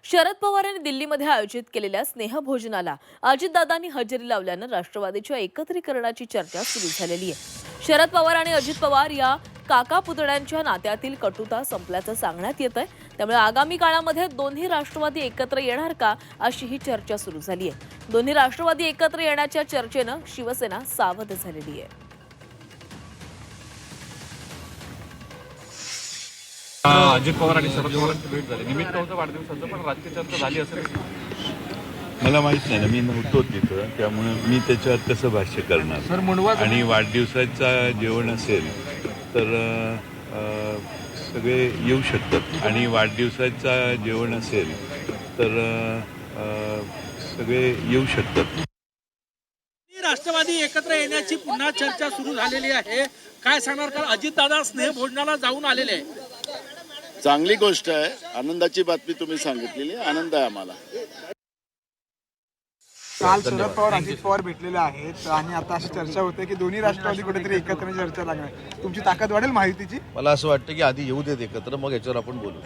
शरद पवार यांनी दिल्लीमध्ये आयोजित केलेल्या स्नेहभोजनाला अजितदादांनी हजेरी लावल्यानं राष्ट्रवादीच्या एकत्रीकरणाची चर्चा सुरू झालेली आहे। शरद पवार आणि अजित पवार या काका पुतण्यांच्या नात्यातील कटुता संपल्याचं सांगण्यात येत आहे। त्यामुळे आगामी काळामध्ये दोन्ही राष्ट्रवादी एकत्र येणार का अशी ही चर्चा सुरू झाली आहे। दोन्ही राष्ट्रवादी एकत्र येण्याच्या चर्चेनं शिवसेना सावध झालेली आहे। अजित पवार आणि शरद पवारांची भेट झाली, निमित्त होतं वाढदिवसाचं, पण राजकीय चर्चा झाली असेल मला माहित नाही ना, मी नव्हतो तिथं, त्यामुळे मी त्याच्यावर कसं भाष्य करणार। सर आणि वाढदिवसाचा जेवण असेल तर सगळे येऊ शकतात, आणि वाढदिवसाचा जेवण असेल तर सगळे येऊ शकतात। राष्ट्रवादी एकत्र येण्याची पुन्हा चर्चा सुरू झालेली आहे, काय सांगणार? कारण अजितदादा स्नेहभोजनाला जाऊन आलेले आहे। चांगली गोष्ट आहे, आनंदाची बातमी तुम्ही सांगितलेली, आनंद आहे आम्हाला। काल शरद पवार अजित पवार भेटलेले आहेत आणि आता अशी चर्चा होते की दोन्ही राष्ट्रवादी कुठेतरी एकत्र चर्चा लागणार, तुमची ताकद वाढेल महायुतीची? मला असं वाटतं की आधी येऊ देत एकत्र, मग याच्यावर आपण बोलू।